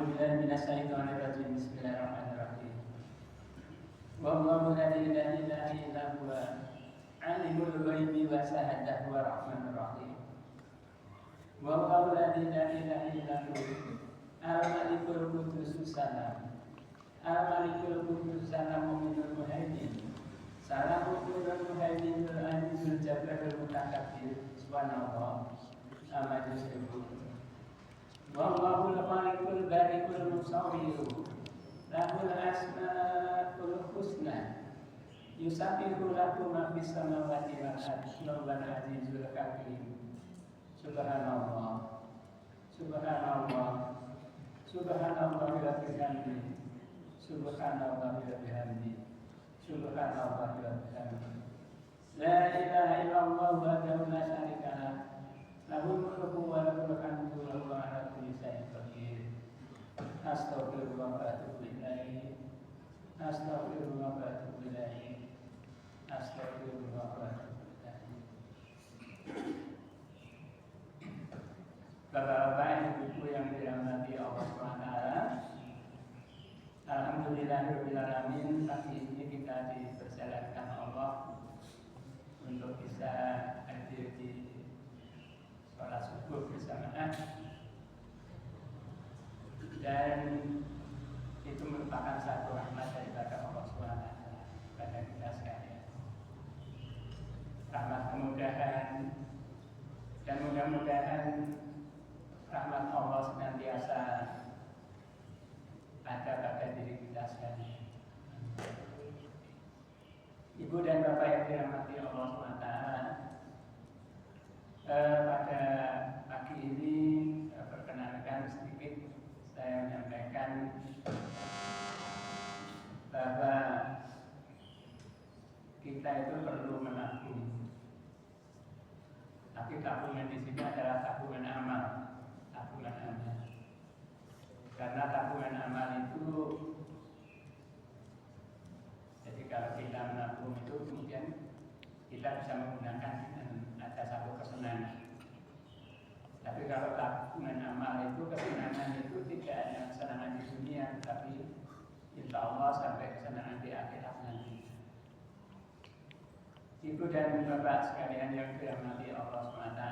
billahi minasyaitonir rajim. Bismillahirrahmanirrahim. Wallahu la ilaha illa huwa alimul ghaibi wa syahadah wa rahmanur rahim. Wallahu la ilaha illa huwa al-malikul qudusus salam. Al-malikul qudus salam mu'minul muhaimin. Salamun muhaiminul azizul jabbarul mutakabbir. Subhanallah. Amma yusyrikun. Wallahu al-malikul barikul musawwir. Lahul asmaul husna. Yusabbihu lahu ma fis samawati wal ardi. Wal azizul hakim. Subhanallah. Subhanallah. Subhanallah wa bihamdihi. Subhanallah wa bihamdihi. Subhanallah wa bihamdihi. La ilaha illallah wahdahu la syarika lah. Lahul mulku wa lahul hamdu wa huwa ala kulli syai'in qadir. Astaghfirullah wa atubu ilaih. Astaghfirullah wa atubu ilaih. Astaghfirullah wa atubu ilaih. Bapak-bapak, ibu-ibu yang dirahmati Allah SWT, alhamdulillahirrahmanirrahim. Pagi ini kita diperjalankan Allah untuk bisa hadir di sholat subuh bersamaan, dan itu merupakan satu rahmat daripada Allah SWT pada kita sekalian. Rahmat kemudahan, dan mudah-mudahan rahmat Allah senantiasa ada pada diri kita sekalian. Ibu dan bapak yang dirahmati Allah SWT, pada pagi ini perkenankan sedikit saya menyampaikan bahwa kita itu perlu menabung. Tapi tabungan di sini adalah tabungan amal. Tabungan amal. Karena tabungan amal itu, jadi kalau kita menabung itu kemudian kita bisa menggunakan ada satu kesenangan. Tapi kalau tabungan amal itu, kesenangan itu tidak hanya kesenangan di dunia, tapi insya Allah sampai kesenangan di akhirat nanti. Ibu dan bapak sekalian yang dirahmati Allah SWT,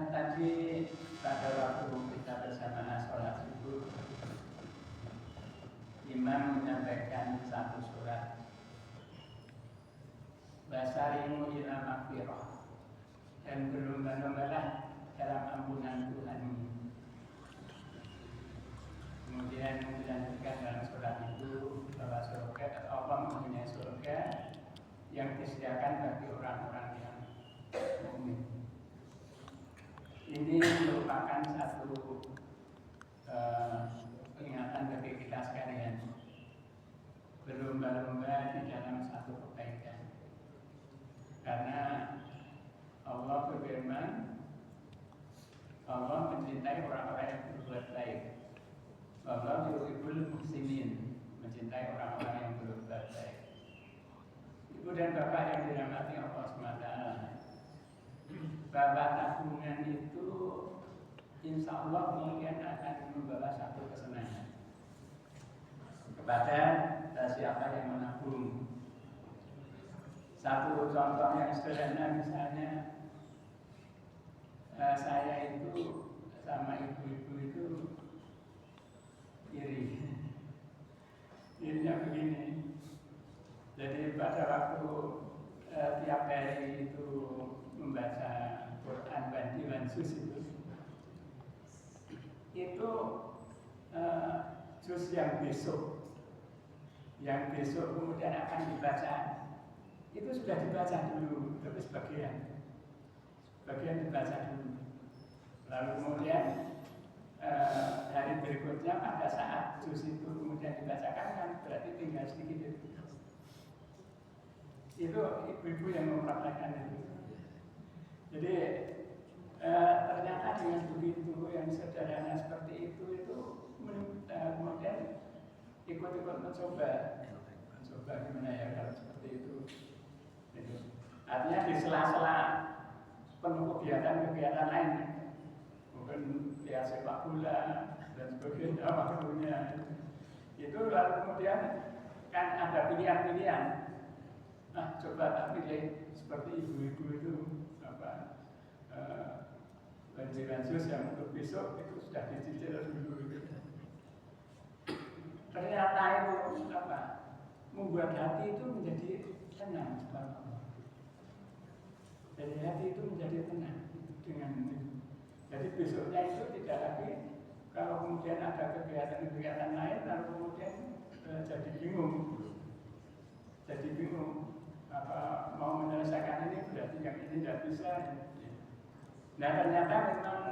tadi pada waktu kita bersama sholat subuh, Imam menyampaikan satu surat, Basarimu ila maghfirah, dan berlomba-lombalah dalam ampunan Tuhanmu. Kemudian dilanjutkan dalam surat itu bahwa surga, Allah mempunyai surga yang disediakan bagi orang-orang yang mukmin. Ini merupakan satu peringatan bagi kita sekalian, berlomba-lomba di dalam satu kebaikan. Karena Allah berfirman, Allah mencintai orang-orang yang berbuat baik. Allah yuhibbul muhsinin, mencintai orang-orang yang berbuat baik. Ibu dan bapak yang dirahmati Allah SWT, bahwa tabungan itu insya Allah kemudian akan membawa satu kesenangan kepada siapa yang menabung. Satu contoh yang sederhana, misalnya saya itu sama ibu-ibu itu irinya begini. Jadi pada waktu tiap hari itu membaca Quran bandilan juz itu juz yang besok kemudian akan dibaca, itu sudah dibaca dulu, tapi sebagian dibaca dulu. Lalu kemudian hari berikutnya pada saat juz itu kemudian dibacakan, kan berarti tinggal sedikit itu. Itu ibu-ibu yang mempraktekkan itu. Jadi ternyata dengan begitu yang sederhana seperti itu kemudian ikut-ikut mencoba gimana ya kalau seperti itu. Artinya di sela-sela penuh kegiatan lain, maupun lihat sepak bola dan sebagainya waktunya. Itu lalu kemudian kan ada pilihan-pilihan. Nah, coba tak pilih seperti ibu-ibu itu apa lanjut yang untuk besok itu sudah dicicil dulu gitu. Ternyata itu apa membuat hati itu menjadi tenang subhanallah. Jadi hati itu menjadi tenang dengan itu. Jadi besoknya itu tidak lagi kalau kemudian ada kegiatan-kegiatan lain lalu kemudian jadi bingung apa mau menyelesaikan ini berarti yang ini tidak bisa. Nah ternyata memang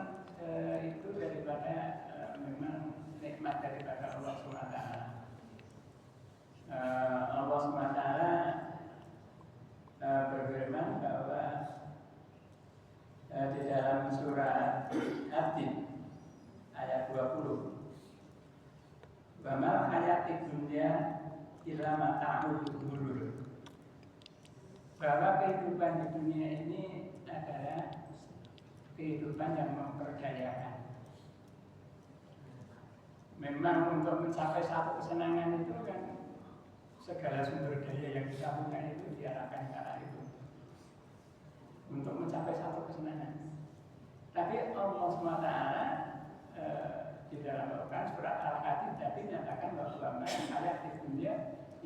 itu daripada memang nikmat daripada Allah SWT. Allah SWT berfirman bahwa di dalam surah Hadid ayat 20, "Wa hayatid dunya illa mata'ul ghurur." Bahwa kehidupan di dunia ini adalah kehidupan yang memperdayakan. Memang untuk mencapai satu kesenangan itu kan segala sumber daya yang kita punya itu diarahkan ke arah itu untuk mencapai satu kesenangan. Tapi Allah SWT di dalam Al-Quran surat Al-Hadid tadi menyatakan bahwa ayat di dunia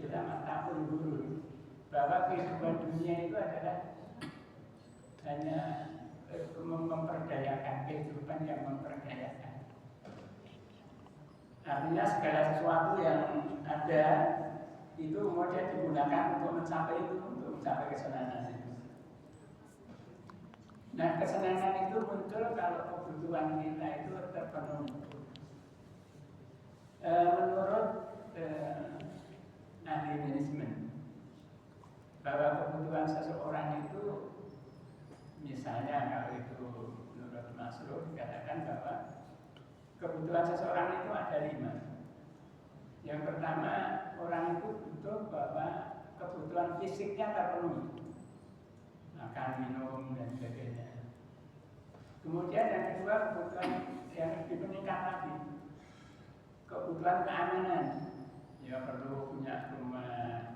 ila mata'ul ghurur, bahwa kehidupan dunia itu adalah hanya memperdayakan, kehidupan yang memperdayakan. Artinya segala sesuatu yang ada itu kemudian digunakan untuk mencapai itu, untuk mencapai kesenangan itu. Nah kesenangan itu muncul kalau kebutuhan kita itu terpenuhi. Menurut ahli manajemen, bahwa kebutuhan seseorang itu, misalnya kalau itu menurut Maslow dikatakan bahwa kebutuhan seseorang itu ada 5. Yang pertama, orang itu butuh bahwa kebutuhan fisiknya terpenuhi, makan, minum, dan sebagainya. Kemudian yang kedua, kebutuhan yang lebih meningkat lagi, kebutuhan keamanan. Ya perlu punya rumah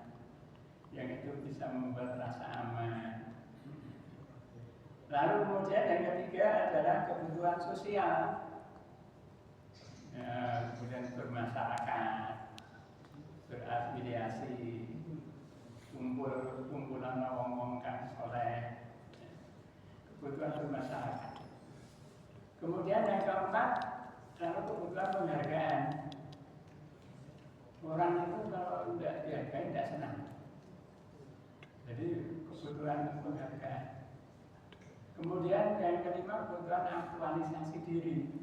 yang itu bisa membuat rasa aman. Lalu kemudian yang ketiga adalah kebutuhan sosial. Ya, kemudian bermasyarakat, berafiliasi, kumpulan wong-wong kang soleh, kebutuhan bermasyarakat. Kemudian yang keempat, lalu kebutuhan penghargaan. Orang itu kalau tidak dihargai tidak senang. Jadi kebutuhan penghargaan. Kemudian yang kelima, kebutuhan aktualisasi diri.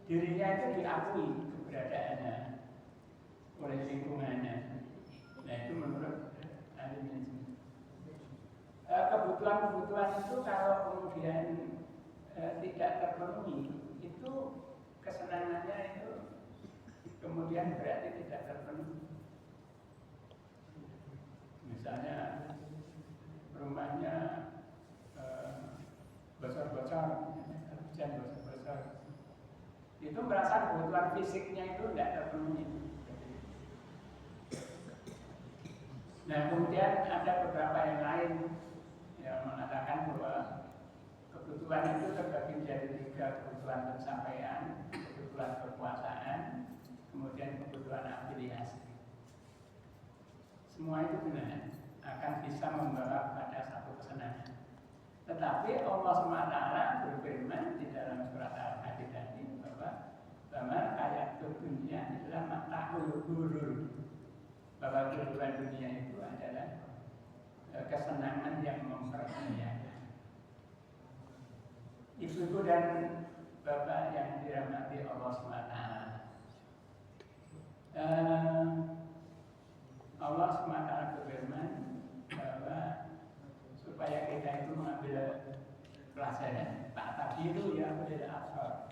Dirinya itu diakui keberadaannya oleh lingkungannya. Nah itu menurut ahli manajemen. Kebutuhan-kebutuhan itu kalau kemudian tidak terpenuhi, itu kesenangannya itu kemudian berarti tidak terpenuhi. Misalnya rumahnya bocor-bocor, hujan bocor-bocor, itu merasa kebutuhan fisiknya itu tidak terpenuhi. Nah kemudian ada beberapa yang lain yang mengatakan bahwa kebutuhan itu terbagi menjadi 3: kebutuhan pencapaian, kebutuhan kekuasaan, kemudian kebutuhan afiliasi. Semua itu benar akan bisa membawa pada satu kesenangan. Tetapi Allah SWT berfirman di dalam surat Al-Hadid tadi bahwa ayat dunia adalah mata'ul ghurur, bahwa kehidupan dunia itu adalah kesenangan yang memperdayakan. Ibu-ibu dan bapak yang dirahmati Allah SWT, Allah SWT berfirman bahwa supaya kita itu mengambil pelajaran, tak itu ya boleh asal.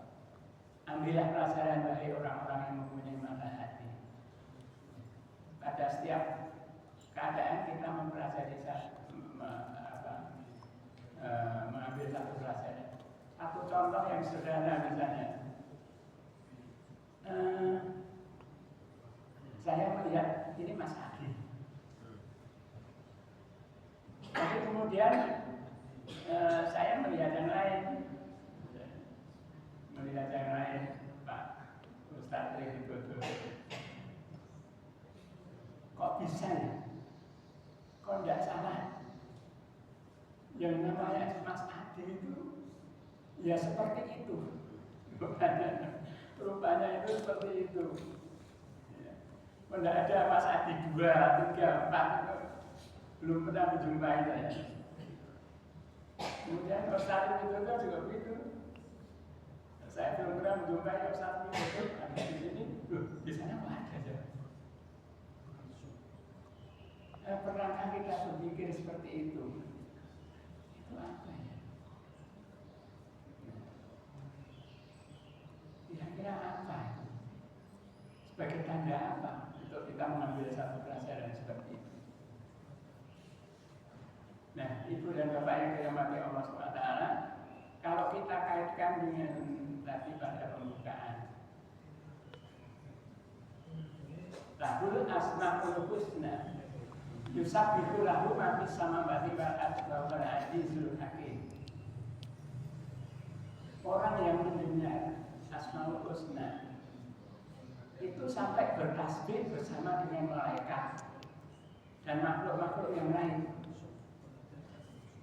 Ambillah pelajaran bagi orang-orang yang mempunyai mata hati. Pada setiap keadaan kita mempelajari mengambil satu pelajaran. Satu contoh yang yang sederhana misalnya. Saya melihat ini Mas Adi. Tapi kemudian saya melihat yang lain. Melihat yang lain, Pak Ustadz Ridho. Kok bisa ya? Kok tidak salah? Yang namanya Mas Adi itu ya seperti itu. Rupanya itu seperti itu. Tidak ada Mas Adi 2, 3, 4 belum pernah menjumpai saya. Kemudian Ustadz itu juga begitu. Saya belum pernah menjumpai Ustadz itu ada di sini. Di sana kok ada aja. Pernahkah kita berpikir seperti itu? Itu apa ya? Kira-kira apa itu? Sebagai tanda apa untuk kita mengambil satu pelajaran seperti itu? Nah, Ibu dan Bapak yang dirahmati Allah SWT, kalau kita kaitkan dengan tadi pada pembukaan, Lahul Asmaul Husna, yusabbihu lahu ma fis samawati wal ardi wa huwal azizul hakim. Orang yang mendengar Asmaul Husna itu sampai bertasbih bersama dengan malaikat dan makhluk-makhluk yang lain.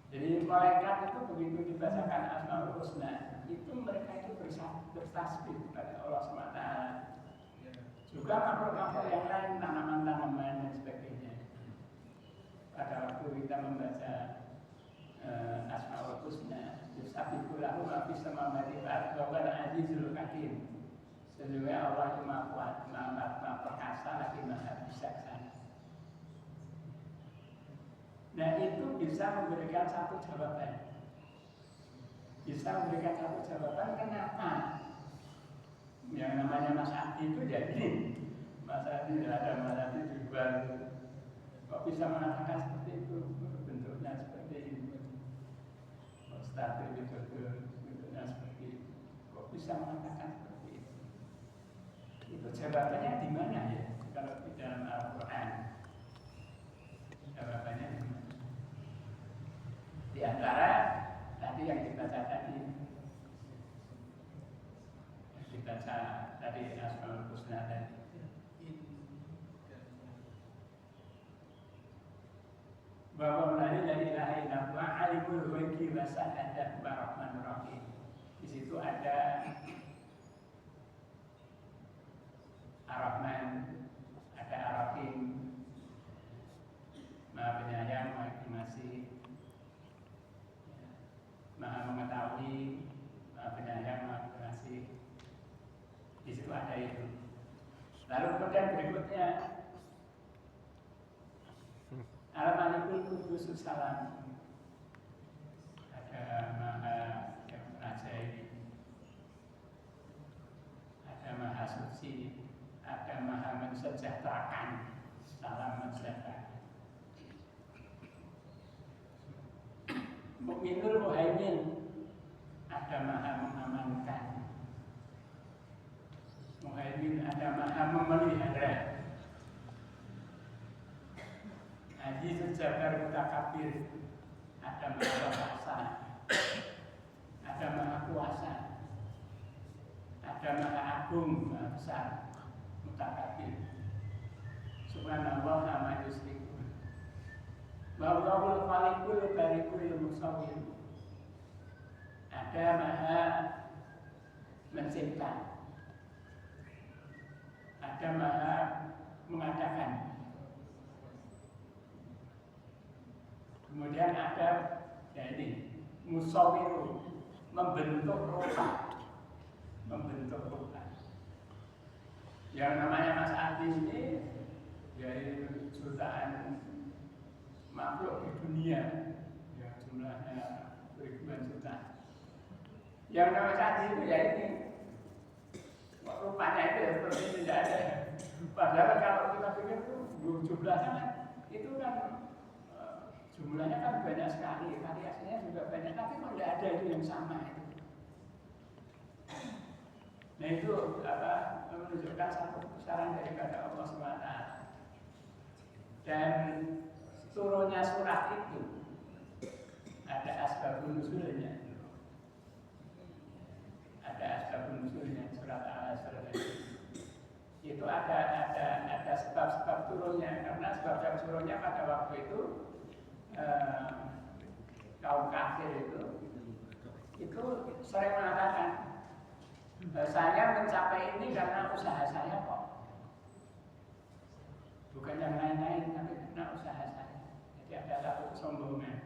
Jadi malaikat itu begitu dibacakan Asmaul Husna, itu mereka itu bertasbih kepada Allah SWT. Juga makhluk-makhluk yang lain, tanaman-tanaman dan sebagainya. Pada waktu kita membaca Asmaul Husna, yusabbihu lahu ma fis samawati wal ardi wa huwal azizul hakim. Sesungguhnya Allah itu Maha Kuat, Maha Perkasa, lagi Maha Bijaksana. Nah, itu bisa memberikan satu jawaban. Bisa memberikan satu jawaban kenapa yang namanya Mas Adi itu jadi Mas Adi tidak ada Mas Adi di luar. Kok bisa mengatakan seperti itu? Bentuknya seperti ini. Ustadz itu bentuknya seperti itu. Kok bisa mengatakan seperti itu? Itu jawabannya di mana ya? Kalau di dalam Al-Quran, jawabannya di mana? Di antara tadi yang dibaca tadi, dibaca tadi Asmaul Husna tadi. Bahwa la ilaha illallah alimul ghaibi wa syahadah wa rahmanur rahim. Di situ ada Ar-Rahman, ada Ar-Rahim, Maha Penyayang, Maha Pengasih, Maha Mengetahui, Maha Penyayang, Maha Pengasih. Di situ ada itu. Lalu kemudian berikutnya Al-Malikul Qudusus Salam, ada Maha yang ajaib, ada Maha Suci, ada Maha Mensejahterakan, Salam mensejahterakan. Mukminul Muhaimin, ada Maha mengamankan. Muhaimin, ada Maha memelihara. Azizul Jabbar Mutakabir, ada Maha Perkasa, ada Maha Kuasa, ada Maha Agung, Maha Besar, Mutakabir. Subhanallah amma yusyrikun. Wallahul Khaliqul Barikul Musawwir. Ada Maha Mencipta, ada Maha Mengadakan. Kemudian ada ya ini Musawwir, membentuk rupa, membentuk rupa. Yang namanya Mas Adi ini dari jutaan makhluk di dunia, yang jumlahnya ribuan juta. Yang namanya Mas Adi itu ya ini, rupanya itu ya seperti tidak ada. Padahal kalau kita pikir itu jumlahnya itu kan jumlahnya kan banyak sekali, variasinya juga banyak, tapi kok tidak ada itu yang sama itu. itu menunjukkan satu kebesaran daripada Allah SWT. Dan turunnya surat itu ada asbabun nuzulnya. Ada asbabun nuzulnya surat Al-Asr itu ada sebab-sebab turunnya, karena sebab turunnya pada waktu itu kaum kafir itu sering mengatakan saya mencapai ini karena usaha saya kok, bukan yang lain-lain, tapi karena usaha saya. Jadi ada satu kesombongan.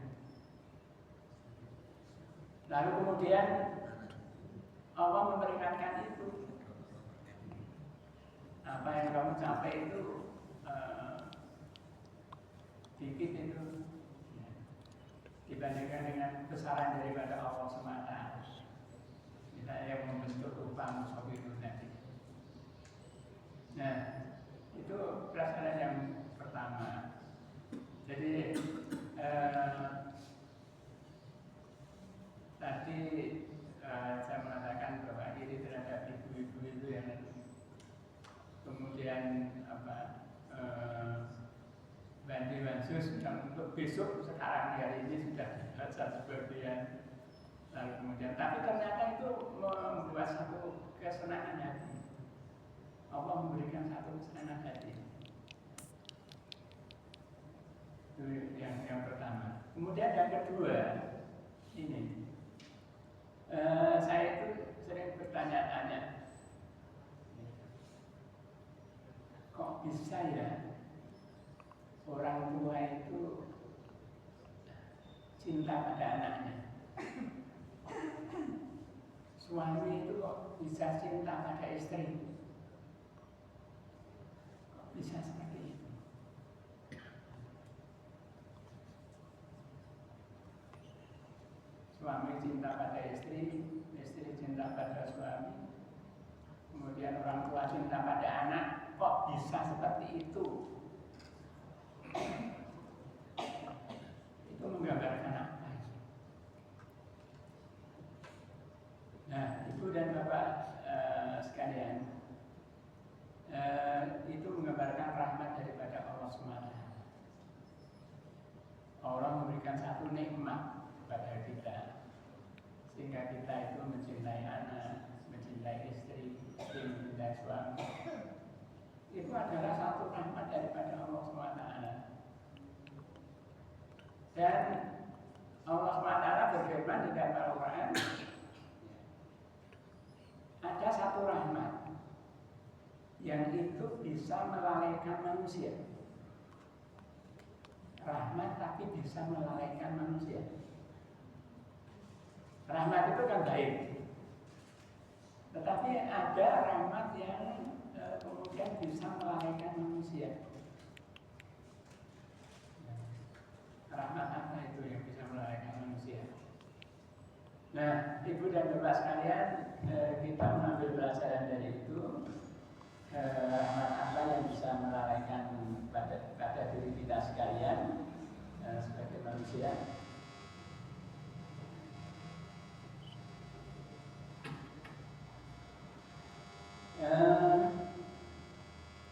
Lalu kemudian Allah memberikan itu, apa yang kamu capai itu dikit itu dibandingkan dengan besaran daripada Allah SWT. Misalnya yang membentuk rupa musuh itu tadi. Nah, itu perasaan yang pertama. Jadi tadi saya mengatakan bahwa ini terhadap ibu-ibu itu yang kemudian bansus yang untuk besok sekarang hari ini sudah dibaca sebagian, lalu kemudian tapi ternyata itu membuat satu kesenangan hati. Allah memberikan satu kesenangan hati. Itu yang pertama. Kemudian yang kedua ini saya itu sering bertanya-tanya, kok bisa ya orang tua itu cinta pada anaknya, suami itu kok bisa cinta pada istri, kok bisa seperti itu? Suami cinta pada istri, istri cinta pada suami, kemudian orang tua cinta pada anak, kok bisa seperti itu? Itu menggambarkan apa? Nah, ibu dan bapak sekalian, itu menggambarkan rahmat daripada Allah SWT. Allah memberikan satu nikmat kepada kita, sehingga kita itu mencintai anak, mencintai istri, mencintai suami. Itu adalah satu rahmat daripada Allah SWT. Dan Allah SWT berfirman di dalam Al-Quran, ada satu rahmat yang itu bisa melalaikan manusia. Rahmat tapi bisa melalaikan manusia. Rahmat itu kan baik, tetapi ada rahmat yang kemudian bisa melalaikan manusia. Rahmat apa itu yang bisa melalaikan manusia? Nah, ibu dan bapak sekalian, kita mengambil pelajaran dari itu. Rahmat apa yang bisa melalaikan pada diri kita sekalian sebagai manusia?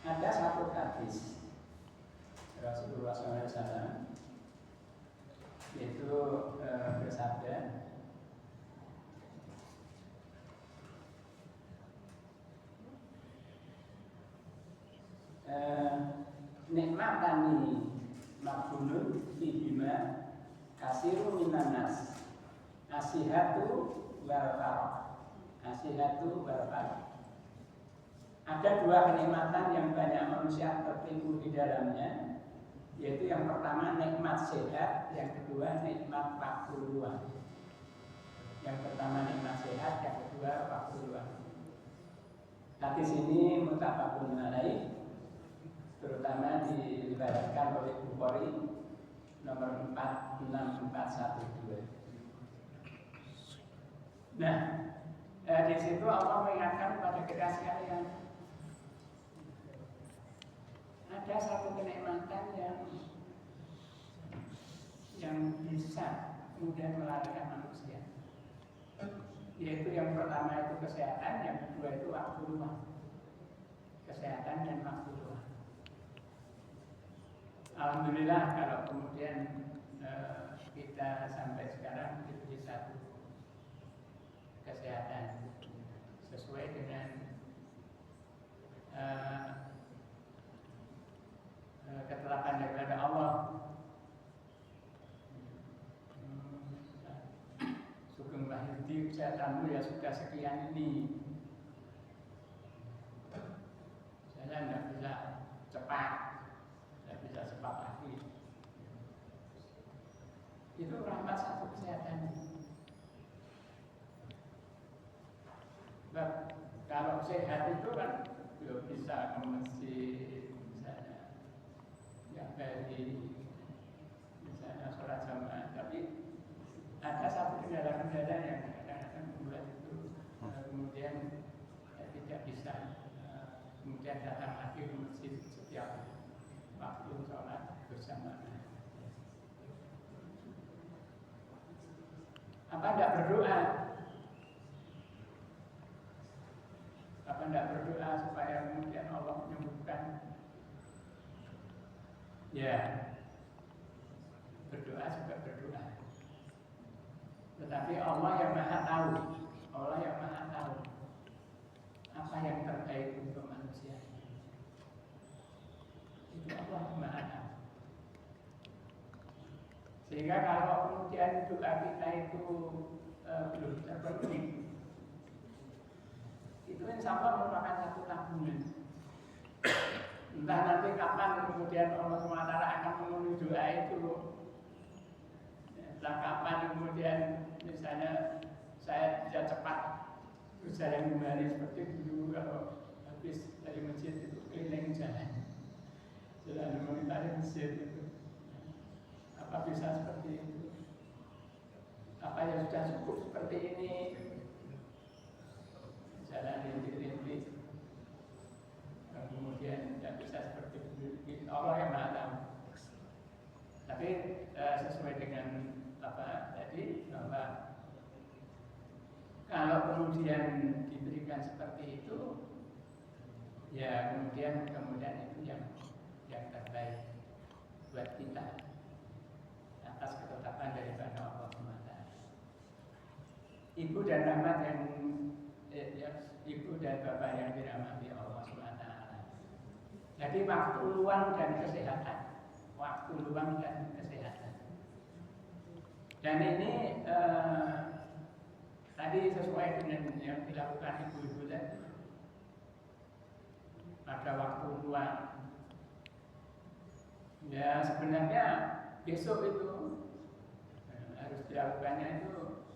Ada satu hadis Rasulullah SAW, yaitu bersabda, nikmatani maqbulun fihima kasiru minan nas asihatu wal farah. Asihatu wal farah. Ada dua kenikmatan yang banyak manusia tertipu di dalamnya, yaitu yang pertama nikmat sehat, yang kedua nikmat waktu luang. Yang pertama nikmat sehat, yang kedua waktu luang. Hadis ini muttafaqun alaih, terutama diriwayatkan oleh Bukhari nomor 46412. Nah, di situ Allah mengingatkan kepada kita sekalian, ada satu kenikmatan yang bisa kemudian melarikan manusia. Yaitu yang pertama itu kesehatan, yang kedua itu waktu luang. Kesehatan dan waktu luang. Alhamdulillah kalau kemudian kita sampai sekarang diberi satu kesehatan sesuai dengan ketetapan daripada Allah. Sugeng Wahyudi kesehatanmu ya sudah sekian ini. Saya tidak bisa cepat, tidak bisa cepat lagi. Itu rahmat satu kesehatan. Nah, kalau sehat itu kan belum bisa ke masjid, misalnya ya beli, misalnya sholat jamaah. Tapi ada satu kendala-kendala yang kadang-kadang membuat itu kemudian tidak bisa kemudian datang lagi ke masjid setiap waktu sholat berjamaah. Apa tidak berdoa? Apa tidak berdoa supaya kemudian Allah menyembuhkan? Ya, berdoa juga berdoa. Tetapi Allah yang Maha Tahu, Allah yang Maha Tahu apa yang terbaik untuk manusia. Itu Allah yang Maha Tahu. Sehingga kalau kemudian doa kita itu belum terpenuhi, itu insya Allah merupakan satu tabungan. Entah nanti kapan kemudian Allah SWT akan memenuhi doa itu. Entah kapan kemudian misalnya saya bisa cepat berjalan kembali seperti dulu kalau habis dari masjid itu keliling jalan mengomentari masjid itu. Apa bisa seperti itu? Apa yang sudah cukup seperti ini? Jalan rintik-rintik, kemudian tidak bisa seperti itu. Allah yang Maha Tahu. Tapi sesuai dengan apa tadi, bahwa kalau kemudian diberikan seperti itu, ya kemudian itu yang terbaik buat kita atas ketetapan daripada Allah SWT. Ibu dan rahmat yang ibu dan bapak yang dirahmati Allah SWT. Jadi waktu luang dan kesehatan, waktu luang dan kesehatan. Dan ini tadi sesuai dengan yang dilakukan ibu-ibu tadi. Pada waktu luang, ya sebenarnya besok itu harus dilakukannya itu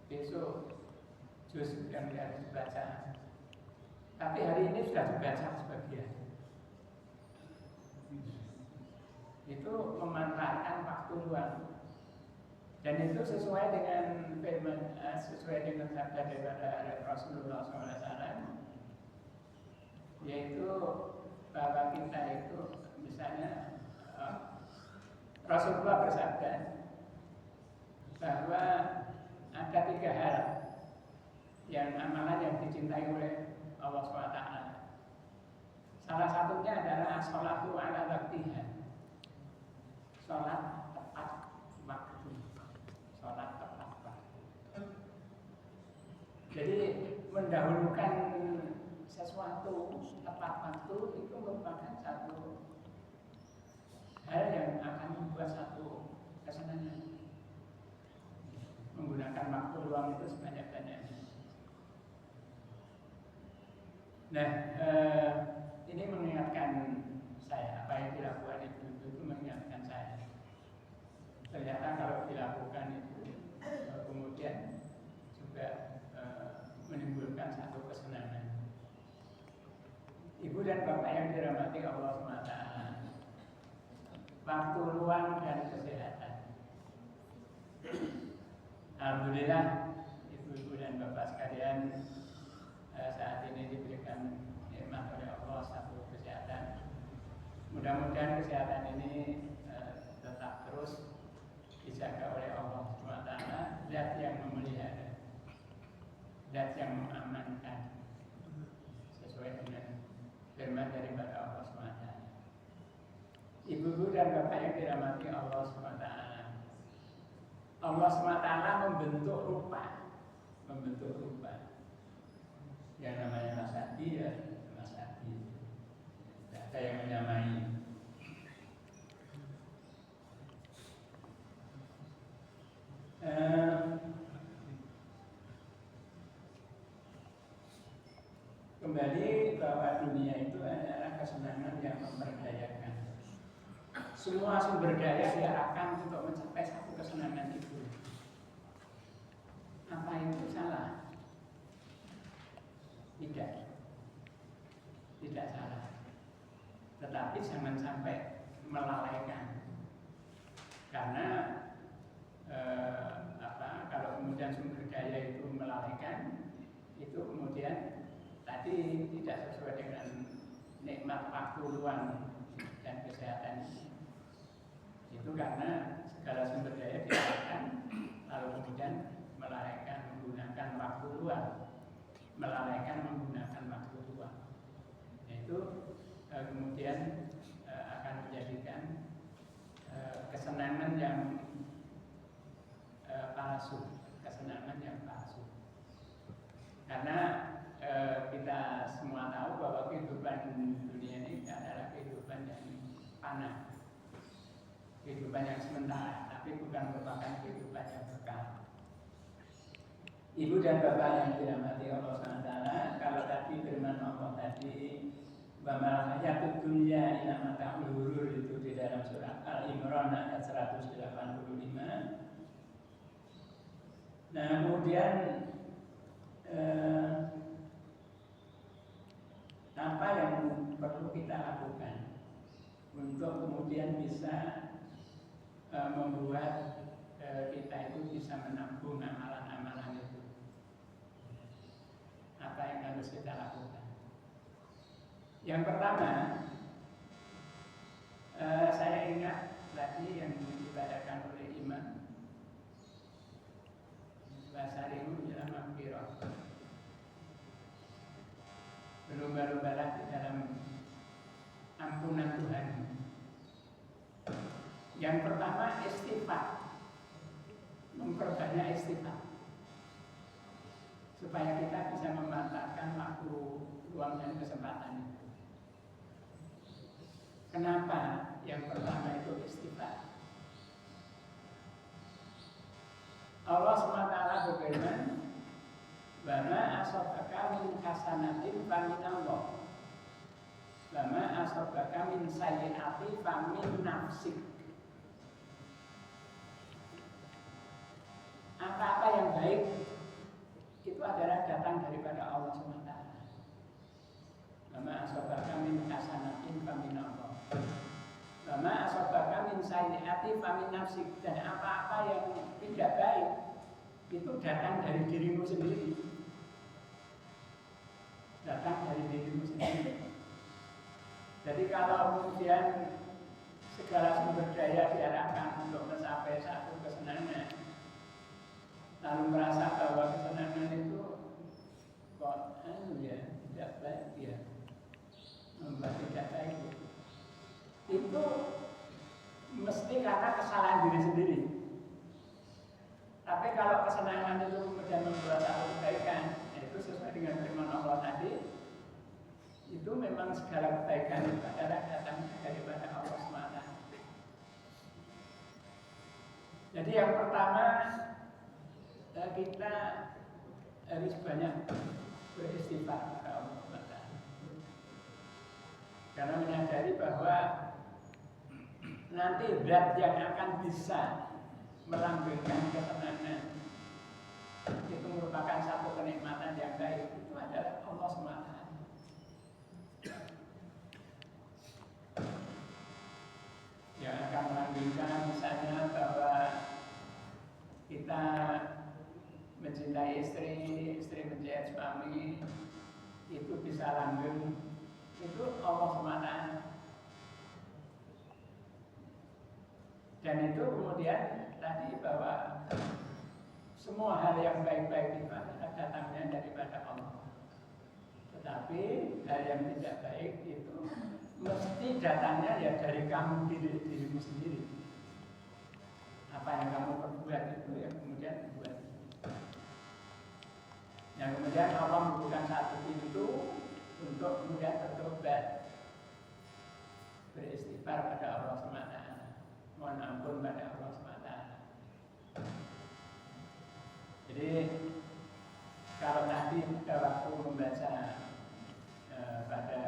besok juz yang harus dibaca. Tapi hari ini sudah dibaca sebagian. Itu memanfaatkan waktu luang. Dan itu sesuai dengan firman, sesuai dengan sabda daripada Rasulullah SAW, yaitu bahwa kita itu misalnya Rasulullah bersabda bahwa ada 3 hal yang amalan yang dicintai oleh Allah SWT. Salah satunya adalah sholatu ala waktiha, sholat tepat waktu, sholat tepat waktu. Jadi mendahulukan sesuatu tepat waktu itu merupakan satu hal yang akan membuat satu kesenangan. Menggunakan waktu luang itu sebanyak-banyaknya. Nah, ini mengingatkan saya, apa yang dilakukan ibu-ibu itu mengingatkan saya. Ternyata kalau dilakukan itu kemudian juga menimbulkan satu kesenangan. Ibu dan bapak yang dirahmati Allah SWT, waktu luang dan kesehatan. Alhamdulillah ibu-ibu dan bapak sekalian saat ini diberikan nikmat oleh Allah satu kesehatan. Mudah-mudahan kesehatan ini tetap terus dijaga oleh Allah SWT, Zat yang memelihara. zat yang mengamankan sesuai dengan firman daripada Allah SWT. Ibu-ibu dan bapak yang dirahmati Allah SWT, Allah SWT membentuk rupa. Yang namanya Mas Adi ya Mas Adi, tidak ada yang menyamai. Kembali bahwa dunia itu adalah kesenangan yang memberdayakan. Semua sumber daya diarahkan untuk mencapai satu kesenangan itu. Apa itu salah? Tidak salah. Tetapi jangan sampai melalaikan. Karena kalau kemudian sumber daya itu melalaikan, itu kemudian tadi tidak sesuai dengan nikmat waktu luang dan kesehatan. Itu karena segala sumber daya diarahkan lalu kemudian melalaikan menggunakan waktu luang. Itu kemudian akan menjadikan kesenangan yang palsu. Karena kita semua tahu bahwa kehidupan dunia ini adalah kehidupan yang fana, kehidupan yang sementara, tapi bukan merupakan kehidupan yang kekal. Ibu dan bapak yang dirahmati Allah SWT, kalau tadi firman Allah tadi bahwa hayatud dunya ila mata'ul ghurur itu di dalam surat Al-Imran ayat 185. Nah, kemudian apa yang perlu kita lakukan untuk kemudian bisa membuat kita itu bisa menampung amalan-amalan itu? Apa yang harus kita lakukan? Yang pertama, saya ingat tadi yang dibacakan oleh Imam Basarimu dalam Maghfirah. Berlomba-lombalah di dalam ampunan Tuhan. Yang pertama, istighfar. Memperbanyak istighfar supaya kita bisa memanfaatkan waktu luang dan kesempatan itu. Kenapa yang pertama itu istighfar? Allah SWT berfirman, "Wa ma asabaka min hasanatin fa min Allah, wa ma asabaka min sayyi'atin fa min nafsik." Apa-apa yang baik itu adalah datang daripada Allah SWT. Wa ma asabaka min hasanatin fa min Allah, wa ma asabaka min sayyi'atin fa min nafsik. Dan apa-apa yang tidak baik itu datang dari dirimu sendiri. Jadi kalau kemudian segala sumber daya diarahkan untuk mencapai satu kesenangan, lalu merasa bahwa kesenangan itu kok tidak baik ya, membuat tidak baik, itu mesti karena kesalahan diri sendiri. Tapi kalau kesenangan itu kemudian membuat satu kebaikan, itu sesuai dengan firman Allah tadi, itu memang segala kebaikan itu adalah datang daripada Allah SWT. Jadi yang pertama, kita harus banyak beristighfar kepada Allah SWT, karena menyadari bahwa nanti zat yang akan bisa melanggengkan kesenangan itu merupakan satu kenikmatan yang baik, itu adalah Allah SWT. Yang akan melanggengkan misalnya bahwa kita mencintai istri mencintai suami, itu bisa langgeng, itu Allah SWT. Dan itu kemudian tadi bahwa semua hal yang baik-baik itu adalah datangnya daripada Allah. Tetapi hal yang tidak baik itu mesti datangnya ya dari kamu dirimu sendiri. Apa yang kamu perbuat itu yang kemudian dibuat. Yang kemudian Allah membuka satu pintu untuk kemudian bertobat, beristighfar pada Allah SWT, mohon ampun pada Allah SWT. Jadi kalau tadi pada waktu membaca pada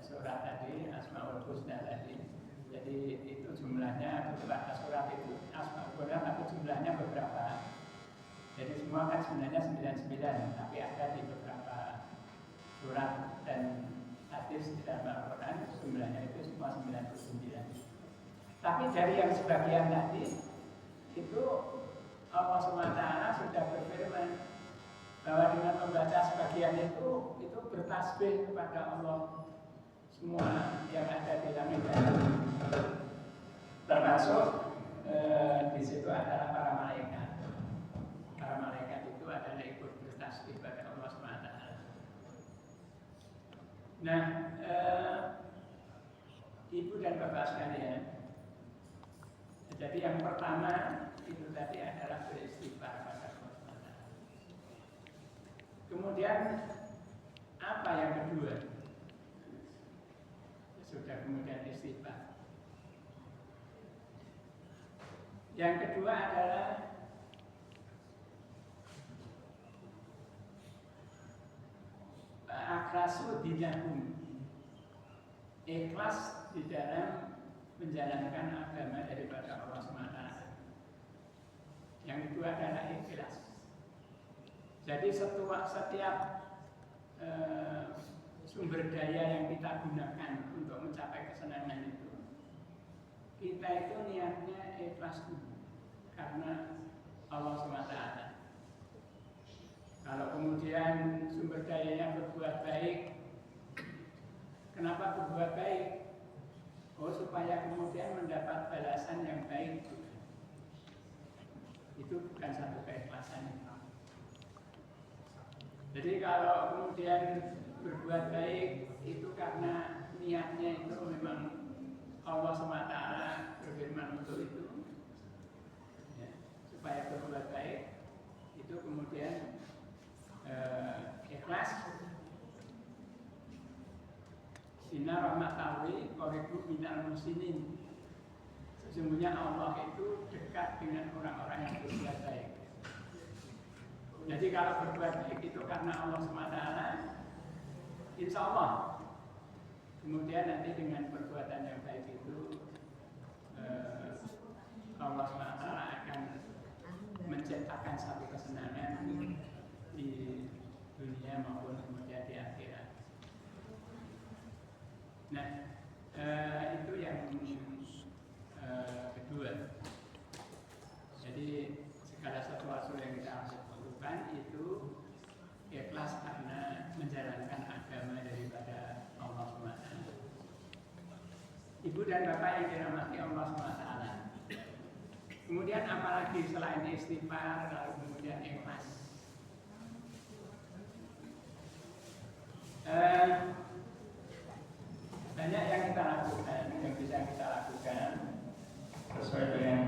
surat tadi Asmaul Husna tadi, jadi itu jumlahnya beberapa surat itu Asmaul Husna, tapi jumlahnya beberapa. Jadi semua kan sebenarnya 99, tapi ada di beberapa surat dan hadis di dalam Al-Quran jumlahnya itu semua 99. Tapi dari yang sebagian tadi itu Allah SWT sudah berfirman bahwa dengan membaca sebagian itu bertasbih kepada Allah semua yang ada di langit dan bumi. Termasuk di situ adalah para malaikat. Para malaikat itu adalah ikut bertasbih pada Allah SWT. Nah, ibu dan bapak sekalian, jadi yang pertama itu tadi adalah beristighfar pada Allah SWT. Kemudian apa yang kedua? Sudah kemudian istighfar. Yang kedua adalah akhlasu dinahum, ikhlas di dalam menjalankan agama daripada Allah SWT. Yang kedua adalah ikhlas. Jadi setiap sumber daya yang kita gunakan untuk mencapai kesenangan itu, kita itu niatnya ikhlas dulu karena Allah SWT. Kalau kemudian sumber dayanya berbuat baik, kenapa berbuat baik? Oh, supaya kemudian mendapat balasan yang baik. Itu bukan satu keikhlasan. Jadi kalau kemudian berbuat baik itu karena niatnya itu memang Allah SWT berfirman untuk itu, ya, supaya berbuat baik, itu kemudian ikhlas. Inna rahmatallahi qaribu minal muhsinin. Sesungguhnya Allah itu dekat dengan orang-orang yang berbuat baik. Jadi kalau berbuat baik itu karena Allah SWT, insya Allah kemudian nanti dengan perbuatan yang baik itu Allah SWT akan menciptakan satu kesenangan di dunia maupun kemudian di akhirat. Nah, itu yang kedua. Jadi segala sesuatu yang kita lakukan itu ikhlas karena menjalankan agama daripada Allah SWT. Ibu dan bapak yang dirahmati Allah SWT. Kemudian apalagi selain istighfar, lalu kemudian ikhlas. Banyak yang kita lakukan, yang bisa kita lakukan sesuai dengan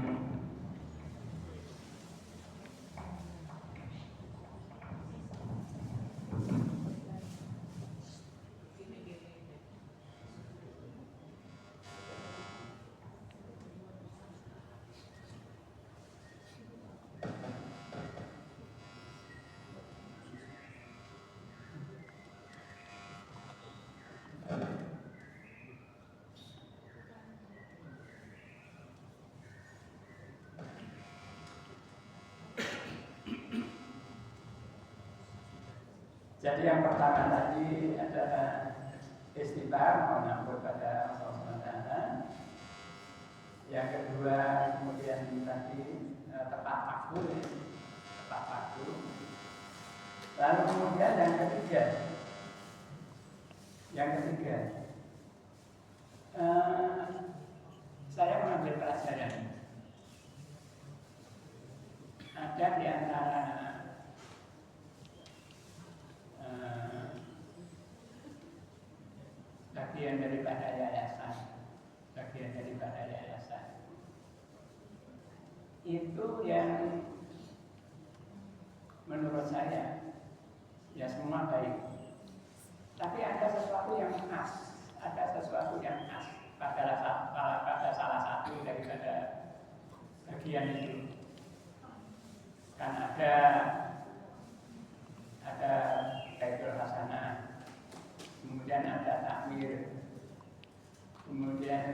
jadi yang pertama tadi adalah istighfar, mohon ampun pada Allah SWT. Yang kedua kemudian tadi tepat waktu. Lalu kemudian yang ketiga, saya mengambil pelajaran. Ada ada di antara bagian daripada yayasan itu yang menurut saya ya semua baik, tapi ada sesuatu yang khas pada salah satu daripada bagian itu. Kan ada Baitul Hasanah, kemudian ada takmir, kemudian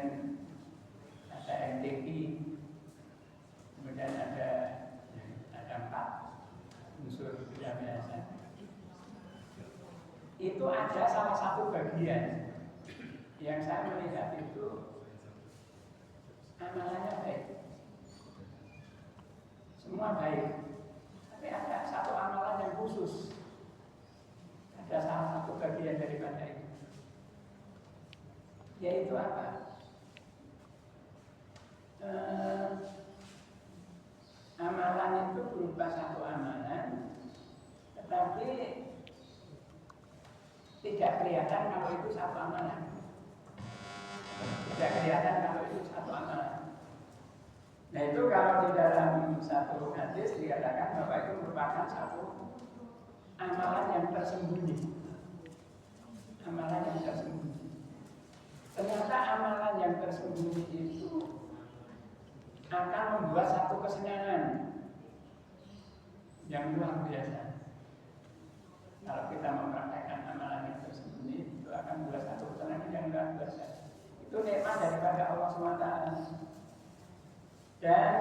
ada MTQ, kemudian ada 4 unsur biasa. Itu ada salah satu bagian yang saya melihat itu amalannya baik, semua baik, tapi ada satu amalan yang khusus, ada salah satu bagian daripada itu, yaitu apa? Amalan itu berupa satu amalan, tetapi tidak kelihatan kalau itu satu amalan. Nah itu kalau di dalam satu hadis dikatakan bahwa itu merupakan satu amalan yang tersembunyi. Ternyata amalan yang tersembunyi itu akan membuat satu kesenangan yang luar biasa. Kalau kita mempraktekkan amalan yang tersembunyi, itu akan membuat satu kesenangan yang luar biasa. Itu nikmat daripada Allah SWT. Dan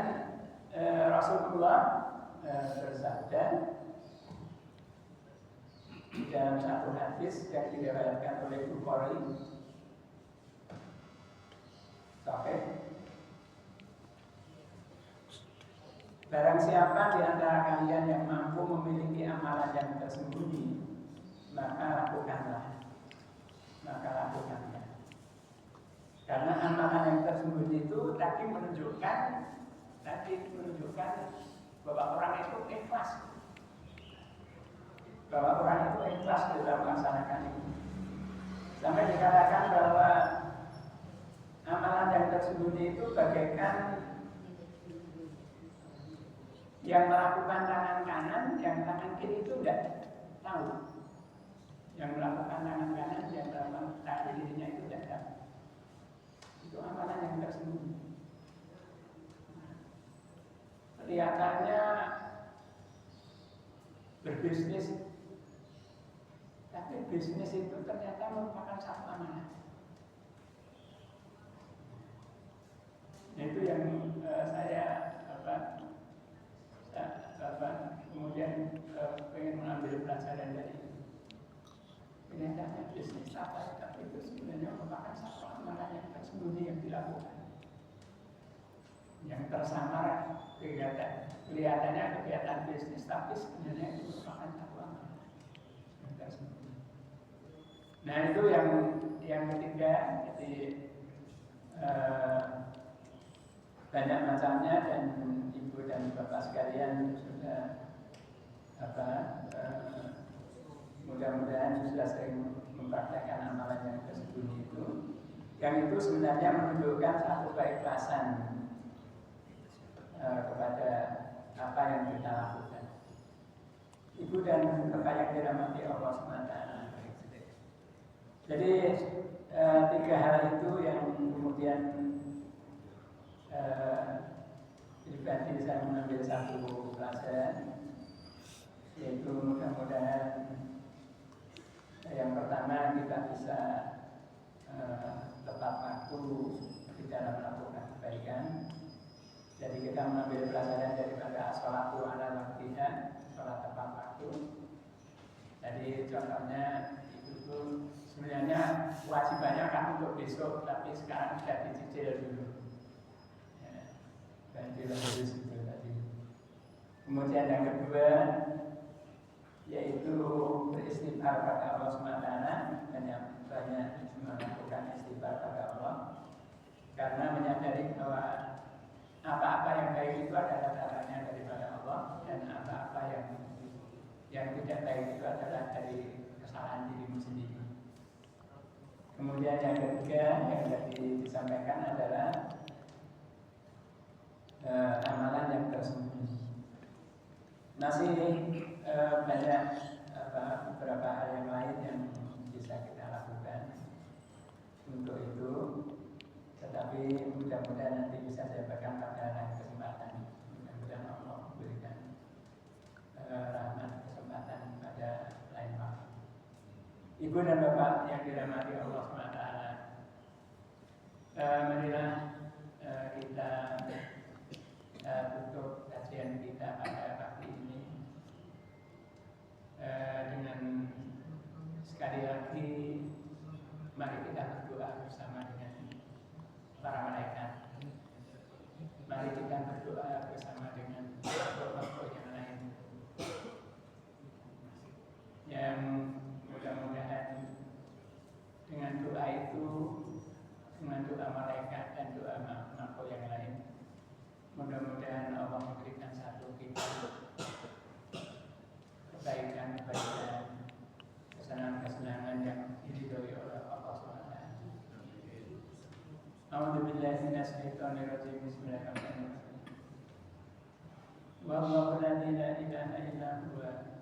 Rasulullah bersabda di dalam satu hadis yang diriwayatkan oleh Bukhari, sahih, barang siapa di antara kalian yang mampu memiliki amalan yang tersembunyi, maka lakukanlah. Karena amalan yang tersembunyi itu tadi menunjukkan bahwa orang itu ikhlas. Dalam melaksanakan itu. Sampai dikatakan bahwa amalan yang tersembunyi itu bagaikan yang melakukan tangan kanan, yang tangan kiri itu tidak tahu. Yang melakukan tangan kanan, yang melakukan tangan kirinya itu tidak tahu. Itu amalan yang tersembunyi. Kelihatannya berbisnis, tapi bisnis itu ternyata merupakan satu amalan. Itu yang saya kemudian pengen mengambil pelajaran dari itu. Kelihatannya bisnis tapi itu sebenarnya merupakan satu amalan yang tersembunyi yang dilakukan, yang tersamar kelihatannya kegiatan bisnis, tapi sebenarnya itu merupakan satu amalan yang tersembunyi. Nah itu yang ketiga, jadi banyak macamnya, dan ibu dan bapak sekalian sudah mudah-mudahan sudah sering mempraktekkan amalan yang tersembunyi itu, yang itu sebenarnya menunjukkan satu keikhlasan kepada apa yang kita lakukan. Ibu dan bapak yang dirahmati Allah SWT. Jadi 3 hal itu yang kemudian pribadi saya mengambil satu pelajaran, yaitu mudah-mudahan yang pertama kita bisa tepat waktu di dalam melakukan kebaikan. Jadi kita mengambil pelajaran daripada sholatu ala waktiha, sholat tepat waktu. Jadi contohnya itu sebenarnya kewajibannya kan untuk besok, tapi sekarang sudah dicicil dulu. Kemudian yang kedua yaitu beristighfar pada Allah SWT, dan yang banyak melakukan istighfar pada Allah, karena menyadari bahwa apa-apa yang baik itu adalah datangnya daripada Allah, dan disampaikan adalah amalan yang tersembunyi. Masih banyak beberapa hal yang lain yang bisa kita lakukan untuk itu, tetapi mudah-mudahan nanti bisa saya berikan pada lain kesempatan. Mudah-mudahan Allah memberikan rahmat kesempatan pada lain waktu. Ibu dan Bapak yang dirahmati Allah SWT, marilah kita tutup kajian kita pada pagi ini dengan sekali lagi mari kita berdoa bersama dengan para malaikat. Mari kita berdoa bersama dengan makhluk-makhluk yang lain yang mudah-mudahan dengan doa itu, dengan doa malaikat dan doa makhluk yang lain, mudah-mudahan Allah memberikan satu kita kebaikan-kebaikan, kesenangan-kesenangan yang diridhoi oleh Allah SWT. A'udzubillahi minasyaitonirrajim. Bismillahirrahmanirrahim. Wallahu la ilaha illa huwa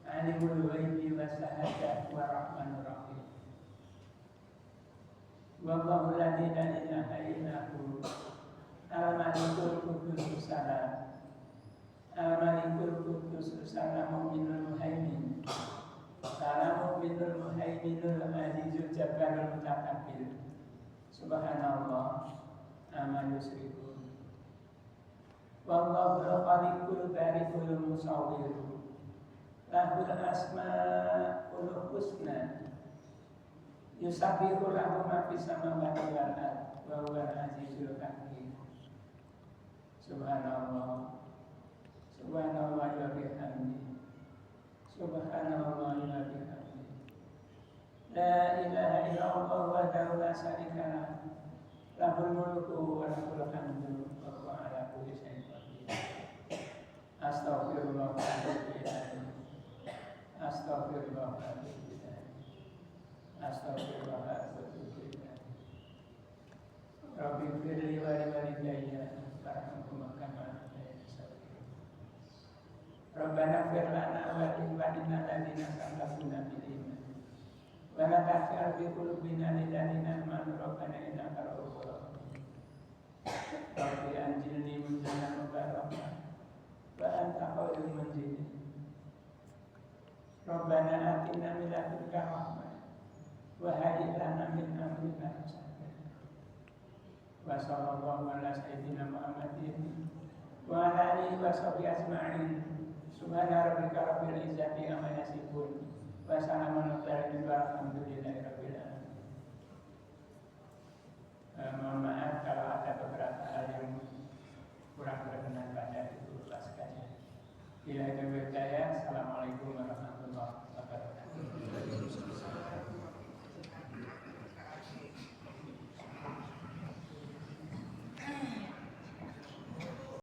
alimul ghaibi wasyahadati wa rahmanur rahim. Wallahu la ilaha illa huwa al-malikul qudus salam, al-malikul qudus salam minul muhaimin, salamu minul muhaiminul azizul jabbarul mutakabbir. Subhanallah amma yusyrikun. Wallahu al-khaliqul barikul musawwir, lahul asmaul husna, yusabbihu lahu ma fis samawati wal ardh wa huwal azizul hakim. Subhanallah, subhanallah wa bihamdihi, subhanallah wa bihamdihi. La ilaha illallah wahdahu la syarika lahu, lahul mulku wa lahul hamdu wa huwa ala kulli syai'in qadir. Astaghfirullah wa atubu ilaih. Astaghfirullah wa atubu ilaih. Astaghfirullah wa atubu ilaih. Rabbi firli wa liwalidayya warhamhuma kama rabbayani shaghira. Rabbana fir lana wa li ikhwanina alladziina sabaquna bil iman. Wa la taj'al fi qulubina lilladzina amanu rabbana innaka ra'ufur rahim. Rabbi anjilni munzalan mubarakah wa anta khairul munzilin. Rabbana atina min ladunka rahmah wa hayyi lana min amrina rashada. Wa sallallahu ala sayyidina Muhammadin wa ala alihi wa sahbihi ajma'in. Subhana rabbika rabbil izzati amma yasifun wa salamun alal mursalin